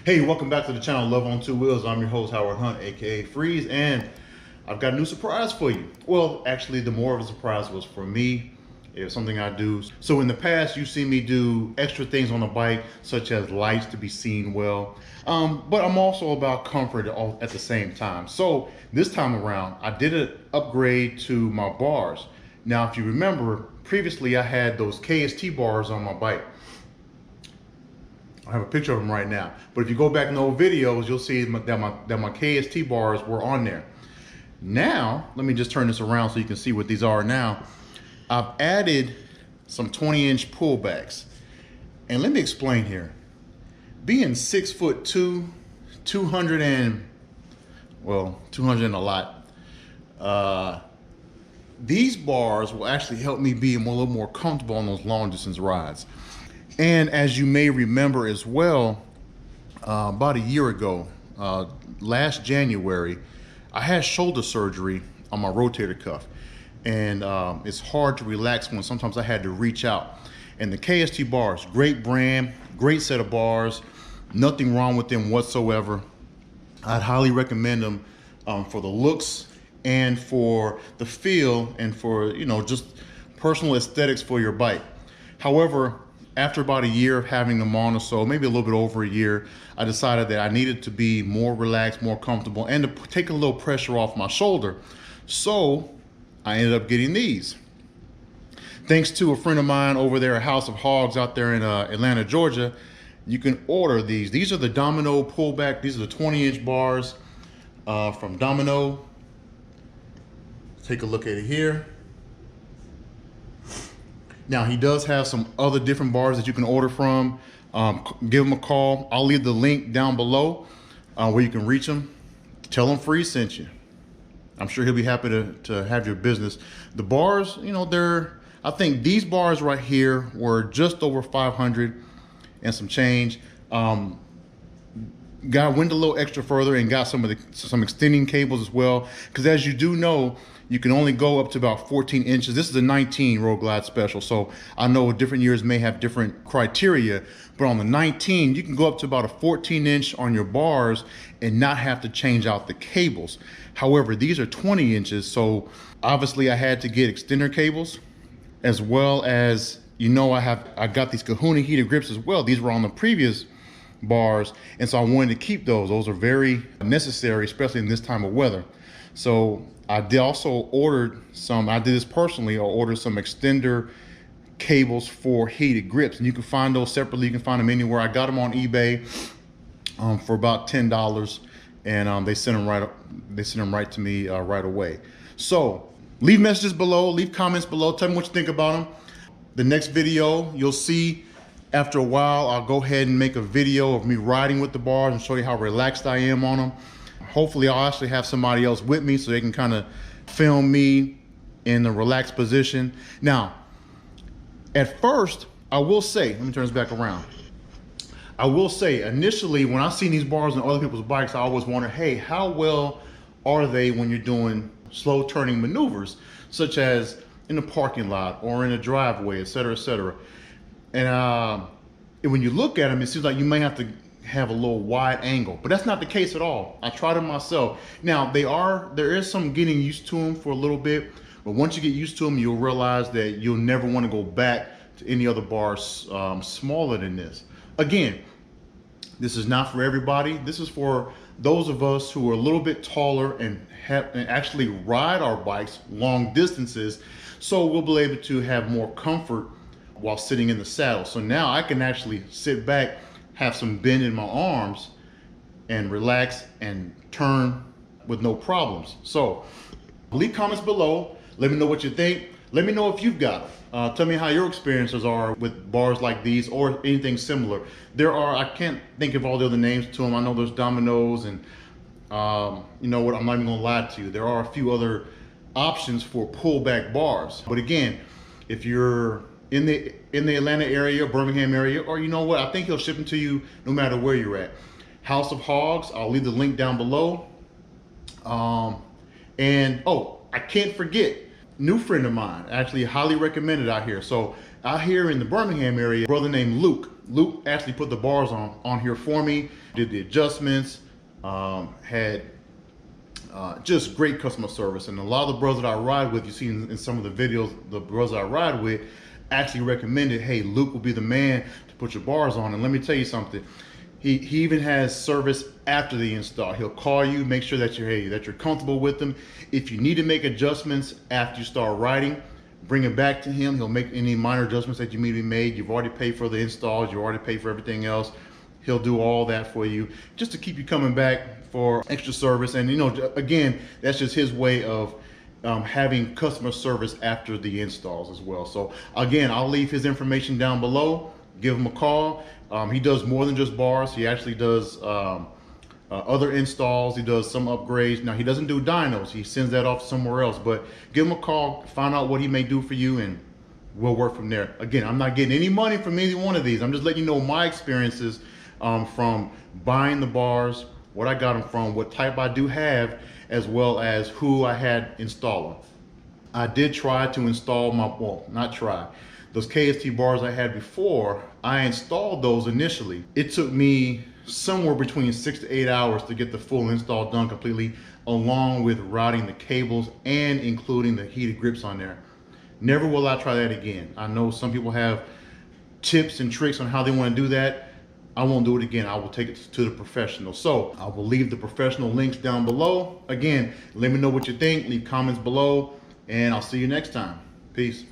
Hey, welcome back to the channel Love on Two Wheels. I'm your host Howard Hunt, aka Freeze, and I've got a new surprise for you. Well, actually, the more of a surprise was for me. It's something I do. So in the past, you've seen me do extra things on the bike, such as lights to be seen well. But I'm also about comfort all at the same time. So this time around, I did an upgrade to my bars. Now, if you remember, previously I had those KST bars on my bike. I have a picture of them right now. But if you go back in the old videos, you'll see that my KST bars were on there. Now, let me just turn this around so you can see what these are now. I've added some 20-inch pullbacks. And let me explain here. Being 6'2", 200 and a lot, these bars will actually help me be a little more comfortable on those long distance rides. And as you may remember as well, about a year ago, last January, I had shoulder surgery on my rotator cuff. And it's hard to relax when sometimes I had to reach out. And the KST bars, great brand, great set of bars, nothing wrong with them whatsoever. I'd highly recommend them for the looks and for the feel and for, just personal aesthetics for your bike. However, after about a year of having them on or so, maybe a little bit over a year, I decided that I needed to be more relaxed, more comfortable, and to take a little pressure off my shoulder. So I ended up getting these. Thanks to a friend of mine over there at House of Hogs out there in Atlanta, Georgia, you can order these. These are the Domino Pullback. These are the 20-inch bars from Domino. Take a look at it here. Now, he does have some other different bars that you can order from. Give him a call. I'll leave the link down below where you can reach him. Tell him Freeze sent you. I'm sure he'll be happy to have your business. The bars, I think these bars right here were just over 500 and some change. Went a little extra further and got some extending cables as well. Because as you do know, you can only go up to about 14 inches. This is a 19 Road Glide Special. So I know different years may have different criteria, but on the 19, you can go up to about a 14 inch on your bars and not have to change out the cables. However, these are 20 inches. So obviously I had to get extender cables as well as, I got these Kahuna heated grips as well. These were on the previous bars. And so I wanted to keep those. Those are very necessary, especially in this time of weather. So I did also ordered some, I did this personally, I ordered some extender cables for heated grips. And you can find those separately. You can find them anywhere. I got them on eBay for about $10. And they sent them right to me right away. So leave messages below, leave comments below. Tell me what you think about them. The next video you'll see after a while, I'll go ahead and make a video of me riding with the bars and show you how relaxed I am on them. Hopefully I'll actually have somebody else with me so they can kind of film me in a relaxed position. Now, at first, I will say, let me turn this back around. I will say, initially, when I seen these bars on other people's bikes, I always wondered, hey, how well are they when you're doing slow turning maneuvers, such as in a parking lot or in a driveway, et cetera, et cetera. And when you look at them, it seems like you may have to have a little wide angle, but that's not the case at all. I tried them myself. Now, there is some getting used to them for a little bit, but once you get used to them, you'll realize that you'll never want to go back to any other bars smaller than this. Again, this is not for everybody. This is for those of us who are a little bit taller and actually ride our bikes long distances, so we'll be able to have more comfort while sitting in the saddle. So now I can actually sit back, have some bend in my arms, and relax and turn with no problems. So leave comments below. Let me know what you think. Let me know if you've got them. Tell me how your experiences are with bars like these or anything similar. There are, I can't think of all the other names to them. I know there's Dominoes and you know what, I'm not even gonna lie to you. There are a few other options for pullback bars. But again, if you're in the Atlanta area, Birmingham area, or you know what, I think he'll ship them to you no matter where you're at. House of Hogs, I'll leave the link down below. And oh, I can't forget, new friend of mine, actually highly recommended out here. So out here in the Birmingham area, a brother named Luke. Luke actually put the bars on here for me, did the adjustments, had just great customer service. And a lot of the brothers that I ride with, you see in some of the videos, the brothers I ride with actually recommended, hey, Luke will be the man to put your bars on. And let me tell you something, he even has service after the install. He'll call you, make sure that you're comfortable with them. If you need to make adjustments after you start riding, bring it back to him. He'll make any minor adjustments that you need to be made. You've already paid for the installs, you already paid for everything else. He'll do all that for you just to keep you coming back for extra service. And you know, again, that's just his way of having customer service after the installs as well. So again, I'll leave his information down below. Give him a call. He does more than just bars. He actually does other installs. He does some upgrades. Now he doesn't do dynos. He sends that off somewhere else, but give him a call, find out what he may do for you, and we'll work from there. Again, I'm not getting any money from any one of these. I'm just letting you know my experiences from buying the bars, what I got them from, what type I do have, as well as who I had install them. I did try to install those KST bars I had before. I installed those initially. It took me somewhere between 6 to 8 hours to get the full install done completely, along with routing the cables and including the heated grips on there. Never will I try that again. I know some people have tips and tricks on how they want to do that. I won't do it again. I will take it to the professional. So I will leave the professional links down below. Again, let me know what you think. Leave comments below, and I'll see you next time. Peace.